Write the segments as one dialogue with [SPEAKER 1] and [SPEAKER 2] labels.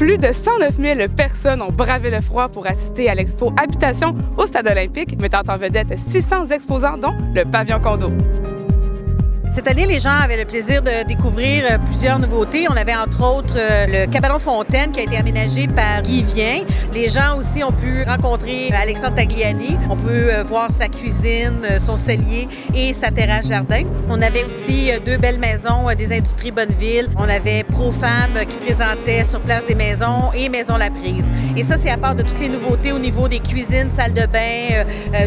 [SPEAKER 1] Plus de 109 000 personnes ont bravé le froid pour assister à l'expo Habitation au Stade olympique, mettant en vedette 600 exposants, dont le pavillon condo.
[SPEAKER 2] Cette année, les gens avaient le plaisir de découvrir plusieurs nouveautés. On avait entre autres le cabanon Fontaine qui a été aménagé par Guy Vien. Les gens aussi ont pu rencontrer Alexandre Tagliani. On peut voir sa cuisine, son cellier et sa terrasse jardin. On avait aussi deux belles maisons des industries Bonneville. On avait Profam qui présentait sur place des maisons et Maison La Prise. Et ça, c'est à part de toutes les nouveautés au niveau des cuisines, salles de bain,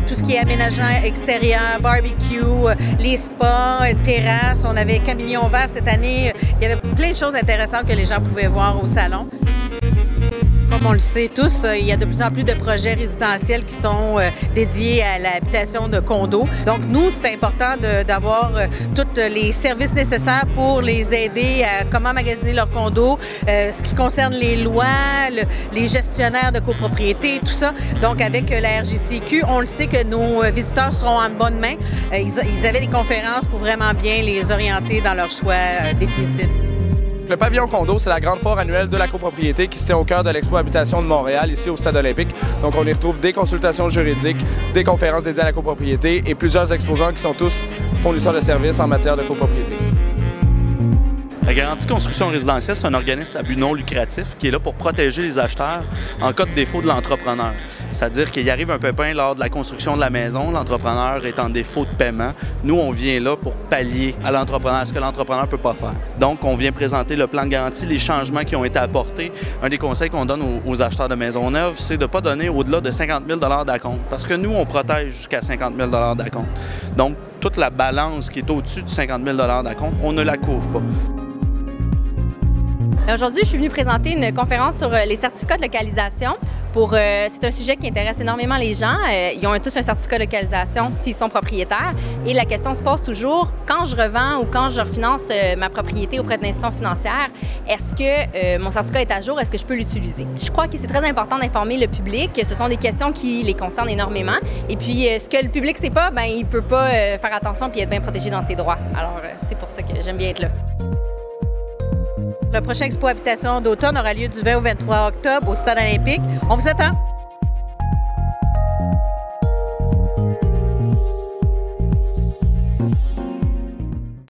[SPEAKER 2] tout ce qui est aménagement extérieur, barbecue, les spas, terrasse. On avait Camillon Vert cette année. Il y avait plein de choses intéressantes que les gens pouvaient voir au salon. Comme on le sait tous, il y a de plus en plus de projets résidentiels qui sont dédiés à l'habitation de condos. Donc nous, c'est important d'avoir tous les services nécessaires pour les aider à comment magasiner leur condo, ce qui concerne les lois, les gestionnaires de copropriété, tout ça. Donc avec la RJCQ, on le sait que nos visiteurs seront en bonne main. Ils avaient des conférences pour vraiment bien les orienter dans leur choix définitif.
[SPEAKER 3] Le pavillon condo, c'est la grande foire annuelle de la copropriété qui se tient au cœur de l'Expo Habitation de Montréal, ici au Stade olympique. Donc on y retrouve des consultations juridiques, des conférences dédiées à la copropriété et plusieurs exposants qui sont tous fournisseurs de services en matière de copropriété.
[SPEAKER 4] La garantie construction résidentielle, c'est un organisme à but non lucratif qui est là pour protéger les acheteurs en cas de défaut de l'entrepreneur. C'est-à-dire qu'il arrive un pépin lors de la construction de la maison, l'entrepreneur est en défaut de paiement. Nous, on vient là pour pallier à l'entrepreneur, ce que l'entrepreneur ne peut pas faire. Donc, on vient présenter le plan de garantie, les changements qui ont été apportés. Un des conseils qu'on donne aux acheteurs de maisons neuves, c'est de ne pas donner au-delà de 50 000 d'acompte. Parce que nous, on protège jusqu'à 50 000 d'acompte. Donc, toute la balance qui est au-dessus de 50 000 d'acompte, on ne la couvre pas.
[SPEAKER 5] Aujourd'hui, je suis venue présenter une conférence sur les certificats de localisation. C'est un sujet qui intéresse énormément les gens. Ils ont tous un certificat de localisation s'ils sont propriétaires. Et la question se pose toujours, quand je revends ou quand je refinance ma propriété auprès d'une institution financière, est-ce que mon certificat est à jour? Est-ce que je peux l'utiliser? Je crois que c'est très important d'informer le public. Ce sont des questions qui les concernent énormément. Et puis, ce que le public ne sait pas, il ne peut pas faire attention et être bien protégé dans ses droits. Alors, c'est pour ça que j'aime bien être là.
[SPEAKER 2] Le prochain Expo Habitation d'automne aura lieu du 20 au 23 octobre au Stade olympique. On vous attend!